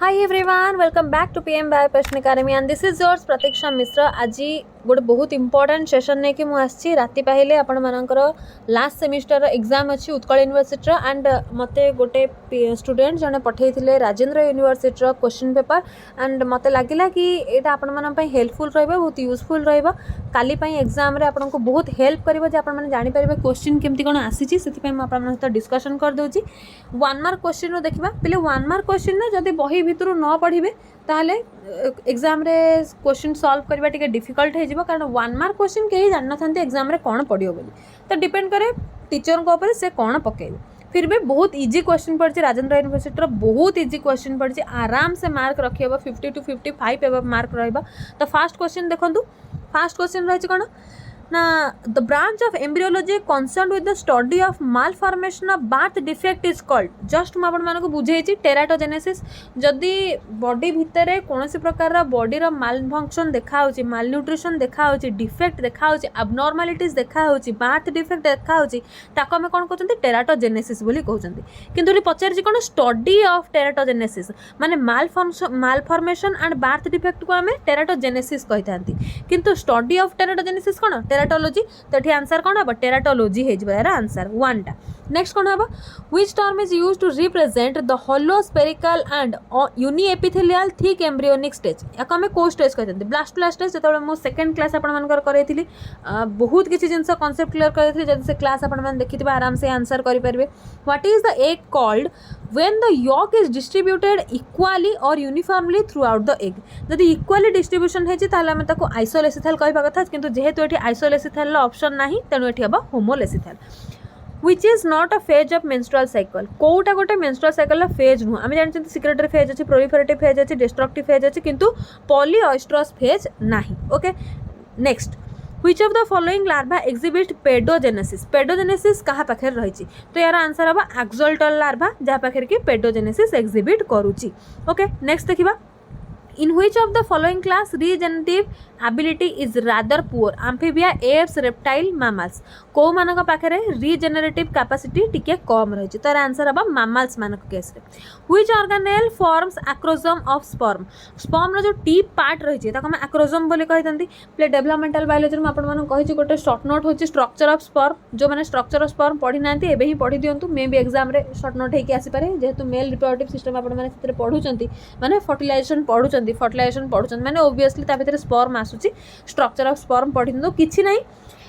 Hi everyone, welcome back to PM by Passion Academy and this is yours Pratiksha Mishra. आज गोटे बहुत important session नहीं कि मुझे राति पाहिले आपण मानकर लास्ट सेमिस्टर एग्जाम अच्छी उत्कल यूनिवर्सिटी एंड मते गोटे स्टूडेंट जने पठेइथिले Rajendra university question paper and मते लागिला कि एटा आपण मानन पई हेल्पफुल रहबो, बहुत यूजफुल रहबो. काली पई एग्जाम रे आपन को बहुत हेल्प करबो जे आपण माने जानि परबे क्वेश्चन केमती कोन आसी छि. सेति पई म आपण माने डिस्कशन कर दोछि. 1 मार्क क्वेश्चन रो देखिबा. पहिले 1 मार्क क्वेश्चन ने जदी बही भितरु न पढिबे ताहले एग्जाम रे क्वेश्चन सॉल्व करबा टिके डिफिकल्ट हे जिवो, कारण 1 मार्क क्वेश्चन केही जान न थांते एग्जाम रे कोन पडियो बोली. तो डिपेंड करे टीचर को ऊपर से कोन पकेबे. फिर भी बहुत इजी क्वेश्चन पड़छि. राजेंद्र यूनिवर्सिटी रो बहुत इजी क्वेश्चन पड़छि. आराम से मार्क रखिबो 50 to 55 एबव मार्क रहबा. तो फर्स्ट क्वेश्चन देखंतु. फर्स्ट क्वेश्चन रहछि कोन ना the branch of embryology concerned with the study of malformation of birth defect is called. Just मैं आपण को बुझेछि टेराटोजेनेसिस. जदि बॉडी भितरे कोनोसी प्रकार बॉडी रो मालफंक्शन देखा होछि, मालन्यूट्रिशन देखा होछि, डिफेक्ट देखा होछि, अबनॉर्मालिटीज देखा होछि, बर्थ डिफेक्ट देखा होछि, ताको हम कोन कहउछन्ती टेराटोजेनेसिस बोली कहउछन्ती. किंतु रि पचारछि कोन स्टडी ऑफ टेराटोजेनेसिस माने मालफॉर्मेशन एंड बर्थ डिफेक्ट को हम टेराटोजेनेसिस कहितांती. किंतु स्टडी ऑफ टेराटोजेनेसिस कोन टेराटोलॉजी. तो ये आंसर कौन हम टेराटोलॉजी है आंसर 1 टा. नेक्स्ट कौन हम which term is used to represent the hollow spherical and uniepithelial thick embryonic stage. याको हम को स्टेज कहते ब्लास्टोलास्ट स्टेज. जतबे मो सेकंड क्लास आपण मानकर करैथिली बहुत किछि जिंस कांसेप्ट क्लियर करैथिली. जदि से क्लास आपण मान देखिथिबा आराम से आंसर करि परबे. What is the egg called when the yolk is distributed equally or uniformly throughout the egg. जदि इक्वाली डिस्ट्रीब्यूशन है ताहले हम ताको आइसोलेसिथाल कहबा कथा, किंतु जेहेतु एठी आइसोलेसिथाल लो ऑप्शन नाही तेनु एठी हबा होमोलेसिथाल. which is not a phase of menstrual cycle. Kota गोटे menstrual cycle ला फेज नु आमे जानछन secretory phase अछि, proliferative phase अछि, destructive phase अछि, किंतु polyoestrous phase नाही. Okay next which of the following larva exhibit pedogenesis. pedogenesis कहा पाखे रही. तो यार आंसर हम axolotl larva जहाँ पाखे कि pedogenesis exhibit करूची. ओके नेक्स्ट देखिबा. In which of the following class regenerative ability is rather poor? Amphibia, apes, reptile, mammals. को मानक पाखे regenerative capacity टिके कम रही. तो आंसर हम mammals मानक केस रे. Which organelle forms acrosome of sperm? Sperm रो जो टीप पार्ट रही ताको हम acrosome बोली कहितंती. प्ले डेवलपमेंटल बायोलॉजी में आपण मानक कहिछि गोटे शॉर्ट नोट होछि स्ट्रक्चर ऑफ स्पर्म. जो माने स्ट्रक्चर ऑफ स्पर्म पढी नांती एबे ही पढी दियंतु. मे बी एग्जाम रे शॉर्ट नोट हेकि आसी पारे, जेहेतु मेल रिप्रोडक्टिव सिस्टम आपण माने सेतरे पढुचंती माने फर्टिलाइजेशन पढुचंती माने ओब्वियसली ता भितर स्पर्म आसुची. स्ट्रक्चर ऑफ स्पर्म पढी दो किछि नाही.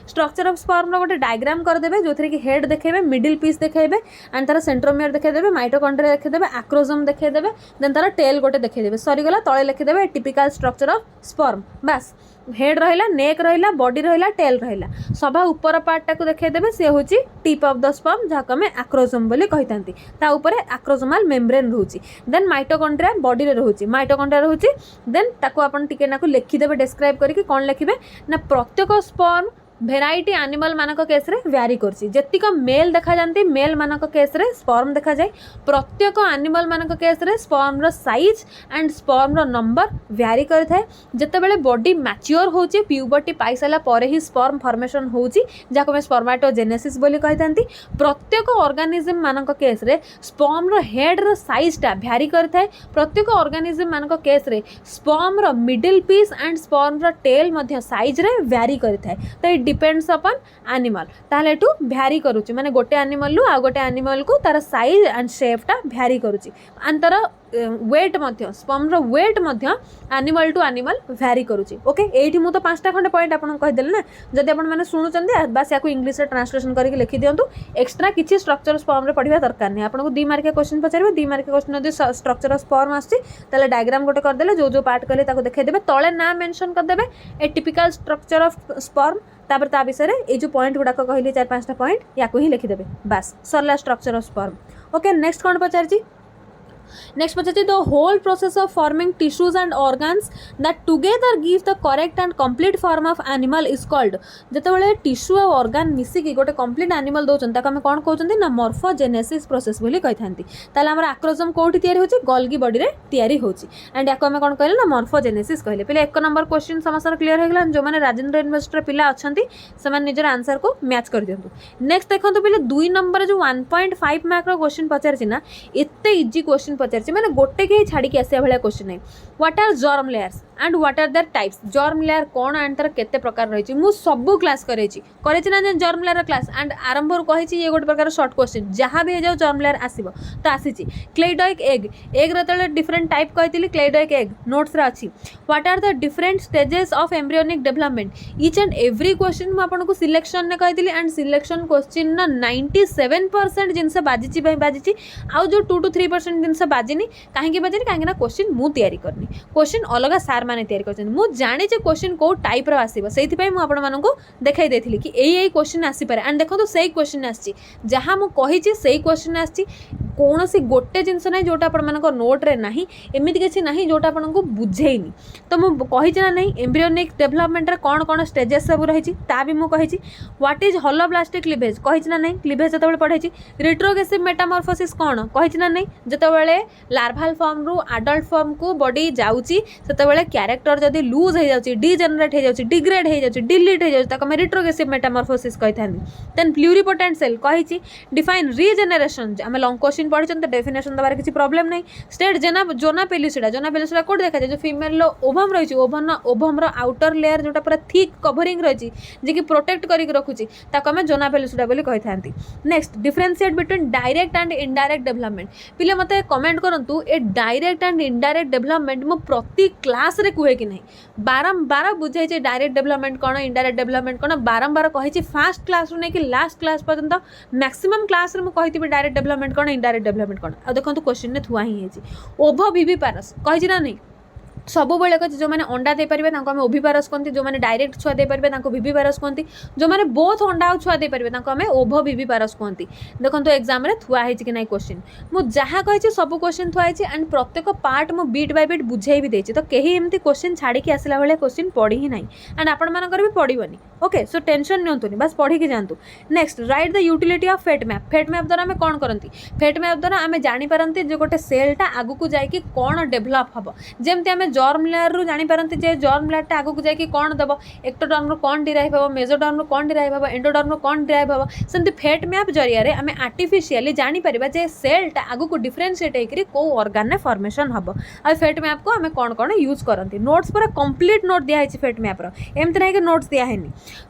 स्ट्रक्चर ऑफ स्पर्म रो गोटे डायग्राम कर देबे जो थरे कि हेड देखेबे, मिडिल पीस देखेबे एंड तार सेंट्रोमियर देखे देबे, माइटोकॉन्ड्रिया देखे देबे, एक्रोसोम देखे देबे, देन तार टेल गोटे देखे देबे. सॉरी गला तळे लिखि देबे टिपिकल स्ट्रक्चर ऑफ स्पर्म. बस हेड रहिला, नेक रहिला, बॉडी रहिला, टेल रहिला, सभा ऊपर पार्ट टाको देखे देबे. से होची टिप ऑफ द स्पर्म जहा हमें एक्रोसोम बोली कहितांती. ता ऊपर एक्रोसोमल मेम्ब्रेन रहूची. देन माइटोकॉन्ड्रिया बॉडी रे रहूची, माइटोकॉन्ड्रिया रहूची. देन ताको आपण टिके नाको लिखि देबे डिस्क्राइब करिकि कोन लिखिबे ना प्रत्येक स्पर्म भेराइटी एनिमल मानक केस रे व्यारी करछि. जतिक मेल देखा जानती मेल मानक केस रे स्पर्म देखा जाय. प्रत्येक एनिमल मानक केस रे स्पर्म रो साइज एंड स्पर्म रो नंबर व्यारी करथाय. जते बेले बॉडी मैच्योर होछि, प्यूबर्टी पाई साला परे ही स्पर्म फॉर्मेशन होछि जाको में स्पर्मेटोजेनेसिस बोली कहितांती. प्रत्येक ऑर्गेनिज्म मानक केस रे स्पर्म रो हेड रो साइज टा व्यारी करथाय. प्रत्येक ऑर्गेनिज्म मानक केस रे स्पर्म रो मिडिल पीस एंड स्पर्म रो टेल मध्ये साइज रे व्यारी करथाय. तो डिपेंड्स अपन एनिमल. ताहले टू भ्यारी करूची माने गोटे एनिमल लु आ गोटे एनिमल को तार साइज एंड शेप टा भ्यारी करूची. एंड तार वेट मध्य स्पर्म रो वेट मध्य एनिमल टू एनिमल भ्यारी करूची. ओके एठी मु तो 5टा खंडे पॉइंट आपन कहि देले ना. जदि आपन माने सुनुचंदी बस याको इंग्लिश रे ट्रांसलेशन करके लिखि दियंतु. एक्स्ट्रा किछि स्ट्रक्चर स्पर्म रे पढिबा दरकार नै. आपन को 2 मार्क क्वेश्चन पचारिबे. 2 मार्क क्वेश्चन यदि स्ट्रक्चर ऑफ स्पर्म आछि ताले डायग्राम गोटे कर देले जो जो पार्ट कहले ताको देखाइ देबे. तळे नाम मेंशन कर देबे ए टिपिकल स्ट्रक्चर ऑफ स्पर्म. तापर ता विषय ए जो पॉइंट गुडा कहली 4-5टा पॉइंट याको ही लिखि देबे. बस सरला structure of sperm. Okay next कोन पचारछि. नेक्स्ट पचारछि the whole process of forming tissues and organs that together give the correct and complete form of animal is called. जतबेले टिश्यू और ऑर्गन मिसी कि गोटे कंप्लीट एनिमल दोचन ताको हम कोन कहउचंती ना मॉर्फोजेनेसिस प्रोसेस बोली कहिथांती. ताले हमर एक्रोसोम कोठी तयारी होची गोल्गी बॉडी रे तयारी होची एंड याको हम कोन कहले ना मॉर्फोजेनेसिस कहले. पहिले 1 नंबर क्वेश्चन समस्या क्लियर हो गेला. जो माने राजेंद्र यूनिवर्सिटी पिला अछंती से माने निजर आंसर को मैच कर दियंतु. नेक्स्ट देखंतु पहिले 2 नंबर जो 1.5 मार्क रो क्वेश्चन पचारछि ना एते केते इजी क्वेश्चन पचार मैंने गोटे के छाड़ी आसा भाया क्वेश्चन नहीं what are germ layers and what are their types germ layer कौन एंड तार केते प्रकार रही मु सबू क्लास करे ना जर्म लेयर क्लास एंड आरंभ कही ये गोटे प्रकार शॉर्ट क्वेश्चन जहाँ भी हो जर्म लेयर आसो तो आसी क्लेडोइक एग एग रे डिफरेंट टाइप कही क्लेडोइक एग नोट्स अच्छी what are the different stages of embryonic development each and every question मुझे सिलेक्शन ने कही एंड सिलेक्शन क्वेश्चन 97% जिनस बाजी बाजी आउ जो 2 to 3% जिनस बाजिनी कहीं बाजिनी कहीं क्वेश्चन मु तैयारी करनी क्वेश्चन अलग सार मैंने तैयारी कर मुझे जानी क्वेश्चन कौ टाइप आसो से देखई देती कि यही क्वेश्चन आसीपे एंड देखो तो सही क्वेश्चन आसी जहाँ मुझे सही क्वेश्चन आसी कौन सी गोटे जिनस ना जोटा आप नोट्रे ना एमती किसी ना जोटा आपको बुझेनी तो मुझे ना नहीं एम्ब्रियोनिक डेवलपमेंट कौन कौन स्टेजेस सब रही भी मुझे व्हाट इज होलोब्लास्टिक क्लीवेज कही ना नहीं क्लीवेज जो पढ़ाई रिट्रोग्रेसिव मेटामॉर्फोसिस कौन कही ना नहीं जितेबाला लार्भाल फॉर्म रु आडल्ट फॉर्म को बॉडी जाऊँगी से क्यारेक्टर जदि लूज हो जाए डिजेनरेट हो जाए डिग्रेड हो जाए डिलीट हो जाए रिट्रोग्रेसिव मेटामॉर्फोसिस कही था देन प्लूरिपोटेंट सेल कही डिफाइन रीजेनरेशन आम लॉन्ग क्वेश्चन पढ़ी तो डेफिनेशन दबार किसी प्रॉब्लम नहीं स्टेट जोना पेलुसिडा कौट देखा जाए जो फीमेल ओभम रही ओभम आउटर लेयर जोटा पूरा थिक कवरिंग रही जी कि प्रोटेक्ट करके रखुची आम जोना पेलुसिडा बोली कही था next differentiate between direct and indirect development पिले मत कमेंट करूँ ए डायरेक्ट एंड इनडायरेक्ट डेवलपमेंट मु प्रति क्लास रे कहे कि नहीं बारंबार बुझाई डायरेक्ट डेवलपमेंट कौन इनडायरेक्ट डेवलपमेंट कौन बारंबार कही फास्ट क्लास रू नहीं लास्ट क्लास पर्यंत मैक्सिमम क्लास कही डायरेक्ट डेवलपमेंट कौन इनडायरेक्ट डेवलपमेंट कौन आ देखो क्वेश्चन में थुआ ही ओभो विविपारस कही ना नहीं सब बेले कही जो मैंने अंडा दे पारे आम ओभिपारस कहते जो मैंने डायरेक्ट छुआ दे पारे विविपारस कहते जो मैंने बोथ अंडा और छुआ दे पारे आम ओभो विविपारस कहते देखो एग्जाम थुआई कि ना क्वेश्चन मुझे जहाँ कही सब क्वेश्चन थुआई एंड प्रत्येक पार्ट मु बीट बाय बीट बुझे भी देती तो कहीं एमती क्वेश्चन छाड़ी आसला भाई क्वेश्चन पढ़ी ही ना एंड आपर भी पड़ोनी ओके सो टेंशन नियंतुनी बस पढ़ी की जातु next write the utility of fate map द्वारा आम कौन करती फेट मैप द्वारा आम जापारती जो गोटे सेलटा आगू जाकि कौन डेभलप हम जमती आम जर्म लेयर रु जापारती जे जर्म लेयर टा आगू जाकि कौन देव एक्टोडर्म रु कौन डिराइव हम मेजोडर्म रु कौन डिराइव हम एंडोडर्म रु कौन डिराइव हम सेमती फेट मैप जरिए आम आर्टिफिशियली जापर जे सेलटा आगू को डिफरेनसीएट होकर कौ ऑर्गन में फॉर्मेशन हम आ फेट मैप को आम कौन कौन यूज करती नोट्स पूरा कंप्लीट नोट दिखाई फेट मैप एमती ना कि नोट्स दिखाई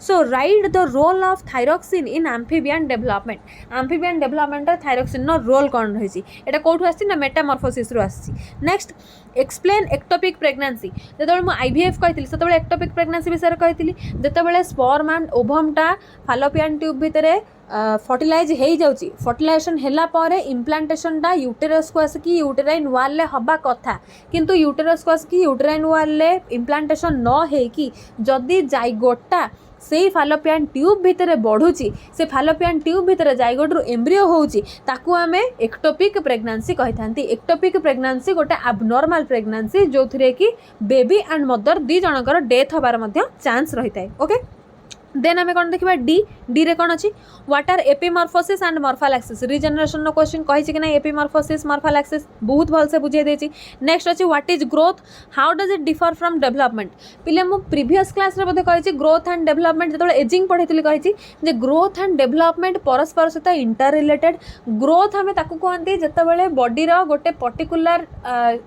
so write the role of thyroxine in amphibian development thyroxine role कौन रही है कौटू आसी ना मेटामॉर्फोसिस रु आसी नेक्स्ट एक्सप्लेन एक्टोपिक प्रेगनेंसी जो मुझे आईवीएफ कही से एक्टोपिक प्रेगनेंसी विषय कही जितेबाला स्पर्म एंड ओभमटा फालोपियन ट्यूब भितर फर्टिलाइज हो जाऊँगी फर्टिलाइजेशन है इम्प्लांटेशन टा यूटेरस को आसिक यूटेराइन वाल हवा कथा किंतु यूटेरस को आसिक यूटेराइन वाल इम्प्लांटेशन न होगी जदि जाइगोटा से फालोपियन ट्यूब भितर बढ़ुची से फालोपियन ट्यूब भितर जाइगोट रु एम्ब्रियो होउची ताकू आमे एक्टोपिक प्रेगनेंसी कही थांती एक्टोपिक प्रेगनेंसी गोटे एबनॉर्मल प्रेगनेंसी जो थरे कि बेबी एंड मदर दी जनकर डेथ होबार मध्य चांस रही थाए ओके देन आम कौन देखा डी रे कौन अच्छी what are epimorphosis and morphallaxis regeneration नो क्वेश्चन कही कि ना एपिमॉर्फोसिस मॉर्फोलैक्सिस बहुत भल से बुझे देछि नेक्स्ट अच्छी what is growth how does it differ from development पिले मु प्रीवियस क्लास रे बोधे कही ग्रोथ एंड डेवलपमेंट जो एजिंग पढ़ी कही जे ग्रोथ एंड डेवलपमेंट परस्पर सहित इंटर रिलेटेड ग्रोथ आम ताकू कहते जितेबाला बॉडी गोटे पर्टिकुलर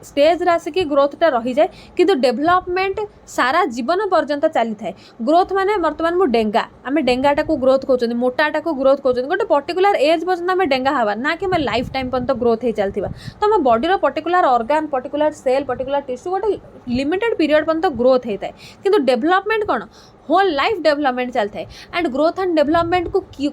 स्टेज रे आसिक ग्रोथटा रही जाए किंतु डेवलपमेंट सारा जीवन पर्यंत चली थाए ग्रोथ माने वर्तमान मु डेंगा आम डेंगाटा को ग्रोथ कहते मोटाटा को ग्रोथ कहते गोटे पर्टिकुलर एज पर्यटन आम डेंगा हवा ना कि लाइफ टाइम पर्यटन ग्रोथ हो चलती तो आम body particular organ particular cell particular tissue गोटे लिमिटेड पीरियड पर्यटन ग्रोथ होता है किंतु डेवलपमेंट कौन होल लाइफ डेवलपमेंट चलता है एंड ग्रोथ एंड डेवलपमेंट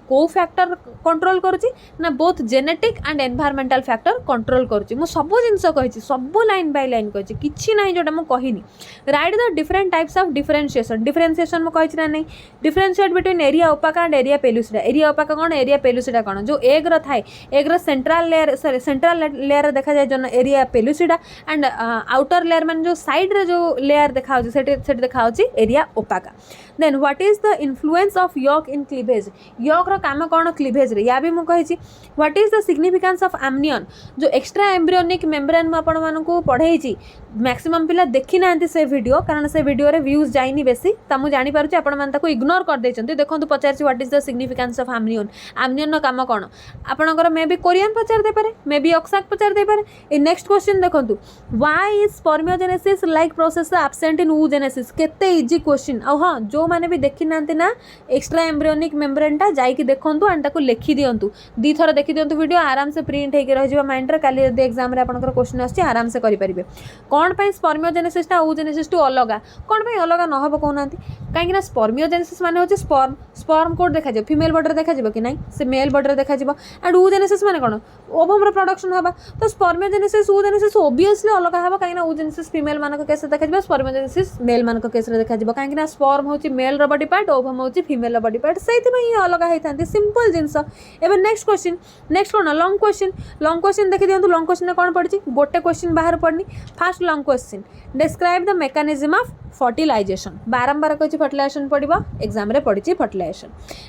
को फैक्टर कंट्रोल करुच्ची ना both genetic and environmental factor control करुच्ची मु सब जिनस कही सब लाइन बाय लाइन कही किसी ना जोटा मुझे कहनी write the different types of differentiation मुझे कही ना नहीं differentiate between area opaca and area pellucida area opaca कौन एरिया पेलुसिडा कौन जो एग थाए egg central layer sorry central layer देखा जाए जो area pellucida and outer layer मान जो साइड रे जो लेयर देखा देखा area opaca then what is the influence of yolk in cleavage yolk रो काम कौन क्लीवेज रे या भी मु कहि छी what is the significance of amnion जो एक्स्ट्रा एम्ब्रियोनिक मेम्ब्रेन मु आपण मानकू पढ़ाई छी मैक्सिमम पिला देखी नांती से वीडियो कारण से वीडियो रे व्यूज जाइनी बेसी त मु जानि पारुची आपण मान ताको इग्नोर कर दैछंती देखंतु पचारची what is the significance of amnion amnion नो काम कोन आपणकर मे बी कोरियन पचार दे पारे मे बी ऑक्साक पचार दे पारे ए नेक्स्ट क्वेश्चन देखंतु why is spermiogenesis like process absent in oogenesis केते इजी क्वेश्चन आ हां जो माने भी देखि नांती ना एक्स्ट्रा एम्ब्रियोनिक मेम्ब्रेन टा जाई कि देखंतु एंड ताको लिखि दियंतु दी थरा देखि दियंतु वीडियो आराम से प्रिंट हे के रह जिवो माइंड रे काली यदि एग्जाम रे आपनकर क्वेश्चन आछि आराम से करि परिबे कोन पई स्पर्मियोजेनेसिस टा oogenesis टू अलगा कोन पई अलगा न हबो कोनांती काहे कि ना स्पर्मियोजेनेसिस माने होचे स्पर्म कोड देखा जे फीमेल बॉडी रे देखा जेबो कि नहीं से मेल बॉडी रे देखा जेबो एंड oogenesis माने कोन ओवम रो प्रोडक्शन हबा तो स्पर्मियोजेनेसिस oogenesis ऑब्वियसली अलगा हबा काहे ना oogenesis फीमेल मानक केस देखा जेबो स्पर्मियोजेनेसिस मेल मानक केस रे देखा जेबो काहे कि ना स्पर्म होची मेल रो बॉडी पार्ट ओवम होची फीमेल रो बॉडी पार्ट सेति में ही अलगा है थांती सिंपल जिंस एबे नेक्स्ट क्वेश्चन नेक्स्ट कोन लॉन्ग क्वेश्चन देखि दियंतु लॉन्ग क्वेश्चन कोन पड़ची गोटे क्वेश्चन बाहर पड़नी first long question describe the mechanism of fertilization बारंबार कहि फर्टिलाइजेशन पड़िबो एग्जाम रे पड़ची फर्टिलाइजेशन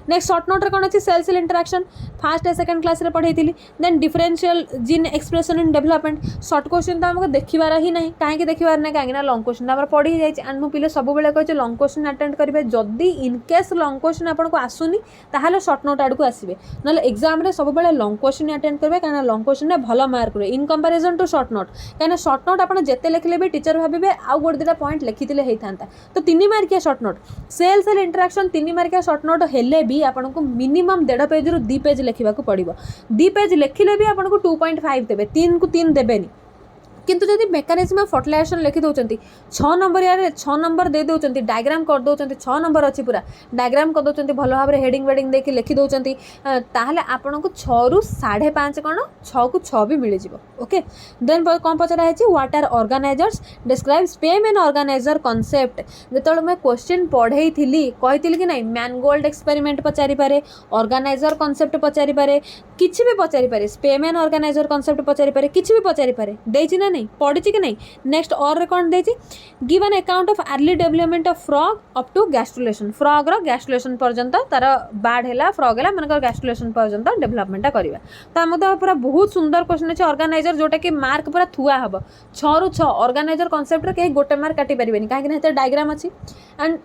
नेक्स्ट शॉर्ट नोट रे कोन अछि सेल सेल इंटरेक्शन फर्स्ट ए सेकंड क्लास रे पढैतिली then differential gene expression in development short question तो हमको देखिबार ही नहीं काहे कि देखिबार नै काहे ना लॉन्ग क्वेश्चन हमर पढी जाय छै एंड मु पिले सब बेले कहै छै लॉन्ग क्वेश्चन अटेंड करिवे जदी इन केस लॉन्ग क्वेश्चन आपन को आसुनी ताहाले शॉर्ट नोट आड को आसीबे नले एग्जाम रे सब बेले लॉन्ग क्वेश्चन अटेंड करबे काहे ना लॉन्ग क्वेश्चन रे भलो मार्क रे in comparison to short note काहे ना शॉर्ट नोट आपन जेते लिखले भी टीचर भाबिबे आ गोड दिटा पॉइंट लिखितिले हेई थांता तो 3 मार्किया short note cell cell interaction 3 मार्किया शॉर्ट नोट हेले भी आपन को मिनिमम 1.5 पेज रु 2 पेज लिखिबा को पड़िबो 2 पेज लिखिले भी आपन को 2.5 देबे 3 को 3 देबेनी किंतु जदि मेकानिज्म ऑफ फर्टिलाइजेशन लिखि दउचंती 6 नंबर यारे 6 नंबर दे दउचंती डायग्राम कर दउचंती 6 नंबर अछि पूरा डायग्राम कर दउचंती भलो भाबरे हेडिंग वेडिंग देके लिखि दउचंती ताहले आपन को 6 रु 5.5 कोन 6 को 6 भी मिलि जिवो ओके देन कोन पचरा है what are organizers describe Spemann and organizer concept जेतल मैं क्वेश्चन पढै थिली कहितिली कि नहीं मैनगोल्ड एक्सपेरिमेंट पचारि पारे ऑर्गेनाइजर कांसेप्ट पचारि पारे किछि भी पचारि पारे स्पेम एंड ऑर्गेनाइजर कांसेप्ट पचारि पारे किछि भी पचारि पारे देछि ना नहीं पढ़ी कि नहीं नेक्स्ट और कौन देछि give an account of early development of frog up to gastrulation frog रो गैस्ट्रुलेशन पर्यंत तार बाड हैला फ्रॉग हैला मनकर गैस्ट्रुलेशन पर्यंत डेवलपमेंट करिवा त हम तो पूरा बहुत सुंदर क्वेश्चन अछि ऑर्गेनाइजर जोटा कि मार्क पूरा थुआ हबो 6 रु 6 ऑर्गेनाइजर कांसेप्ट रे के गोटे मार्क काटी परिबेनी काहे कि हेते डायग्राम अछि एंड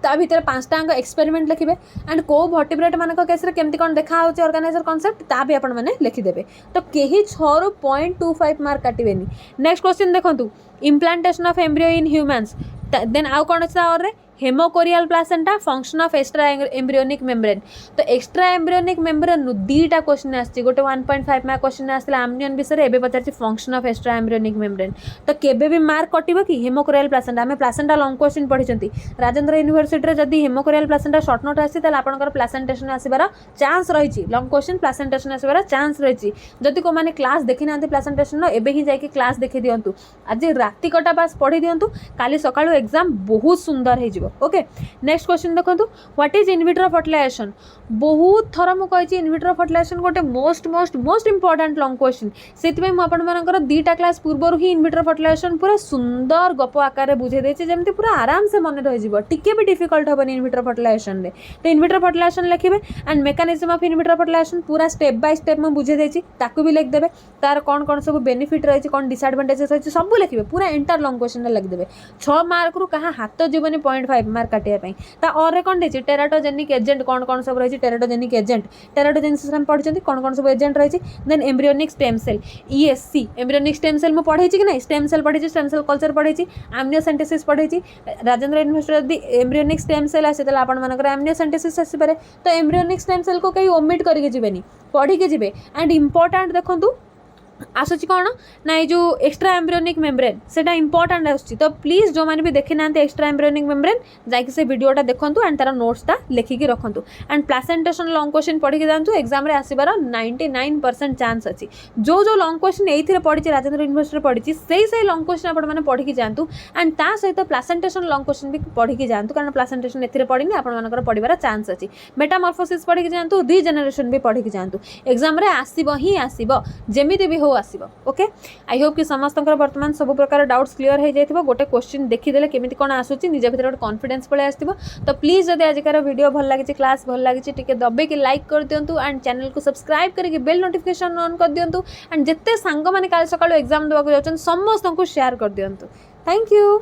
ता भीतर 5टा अंक एक्सपेरिमेंट लिखिबे एंड को वर्टिब्रेट मानक केस रे केमती कोन देखा होचे ऑर्गेनाइजर कांसेप्ट ता भी आपण माने लिखि देबे तो केही 6 रु 0.25 मार्क काटिबेनी नेक्स्ट क्वेश्चन देखंतु implantation of embryo in humans then आउ कोन अछि और रे hemochorial placenta function of extra embryonic membrane तो एक्स्ट्रा एम्ब्रियोनिक मेम्ब्रेन नु दीटा क्वेश्चन आछि गोटे 1.5 मार्क क्वेश्चन आसला एम्ब्रियन विषय एबे पचारछि function of extra embryonic membrane तो केबे भी मार्क कटिबो कि हेमोकोरियल प्लासेंटा हमें प्लासेंटा लॉन्ग क्वेश्चन पढिचंती राजेंद्र यूनिवर्सिटी रे जदी हेमोकोरियल प्लासेंटा शॉर्ट नोट आसी तले आपनकर प्लासेंटेशन आसीबार चांस रहिछि लॉन्ग क्वेश्चन प्लासेंटेशन आसीबार चांस रहिछि जदी को माने क्लास देखि नांती प्लासेंटेशन एबे ही जाय कि क्लास देखि दियंतु आज राति कटा पास पढि दियंतु काली सकाळो एग्जाम बहुत सुंदर हे जिवो ओके नेक्स्ट क्वेश्चन देखंतु व्हाट इज इनविट्रो फर्टिलाइजेशन बहुत थरा मु कहि इनविट्रो फर्टिलाइजेशन गोटे मोस्ट इंपोर्टेंट लॉन्ग क्वेश्चन सेति में मु आपन मानकर दीटा क्लास पूर्वरु ही इनविट्रो फर्टिलाइजेशन पूरा सुंदर गप आकार रे बुझे देछि जेमति पूरा आराम से मन रहि जिवो टिके भी डिफिकल्ट होबनी इनविट्रो फर्टिलाइजेशन रे तो इनविट्रो फर्टिलाइजेशन लिखिबे and mechanism of in vitro fertilization पूरा स्टेप बाय स्टेप में बुझे देछि ताकू भी लिख देबे तार कोन कोन सब बेनिफिट रहि छि कोन डिसएडवांटेजेस रहि छि सब लिखिबे पूरा एंटायर लॉन्ग क्वेश्चन रे लिख देबे 6 मार्क रु कहा हाथ जीवनी 0.5 मार्क काटिया पई ता और रे कोन देछि टेराटोजेनिक एजेंट कोन कोन सब रहि छि टेराटोजेनिक एजेंट टेराटोजेनेसिस हम पढिचंती कोन कोन सब एजेंट रहि छि then embryonic stem cell ESC embryonic stem cell मु पढै छि कि नै स्टेम सेल पढै छि स्टेम सेल कल्चर पढै छि एमनियोसेंटेसिस पढै छि राजेंद्र यूनिवर्सिटी दी एम्ब्रियोनिक स्टेम सेल आसे तला आपण मानकर एमनियोसेंटेसिस आसी पारे तो एम्ब्रियोनिक स्टेम सेल को कहीं ओमिट करके जिबेनी पढी के जिबे एंड इंपोर्टेंट देखंतु आसुची कौन ना ये जो एक्स्ट्रा एम्ब्रियोनिक मेम्ब्रेन सेटा इंपोर्टेंट आसुची तो प्लीज जो माने भी देखि नांते एक्स्ट्रा एम्ब्रियोनिक मेम्ब्रेन जाकि से वीडियोटा देखंतु एंड तार नोट्सटा लिखिकी रखंतु एंड प्लासेंटेशन लॉन्ग क्वेश्चन पढ़ी के जानतु एग्जाम रे आसीबार 99% चांस अछि जो जो लॉन्ग क्वेश्चन एथिरे पढ़ी छि राजेंद्र यूनिवर्सिटी रे पढ़ी छि सेही लॉन्ग क्वेश्चन आपण माने पढ़ी के जानतु एंड ता सहित प्लासेंटेशन लॉन्ग क्वेश्चन भी पढ़ी के जानतु कारण प्लासेंटेशन एथिरे पढ़ीनी आपण मानकर पढ़िबार चांस अछि मेटामॉर्फोसिस पढ़ी के जानतु रीजेनरेशन भी पढ़ी के जानतु एग्जाम रे आसीबो ही आसीबो जेमिति भी फ्लो आसीबो ओके आई होप कि समस्त वर्तमान सब प्रकार डाउट्स क्लियर हो जाइथिबो गोटे क्वेश्चन देखिदेले केमिति कोन आसुची निज भितर गोटे कॉन्फिडेंस पळे आस्तिबो तो प्लीज जदि आजिकार वीडियो भल लागिछि क्लास भल लागिछि टिके दबे कि लाइक कर दियंतु एंड चैनल को सब्सक्राइब करके बेल नोटिफिकेशन ऑन कर दियंतु एंड जत्ते सांग माने काल सकाळ एग्जाम देबा को जाउछन समस्त को शेयर कर दियंतु थैंक यू।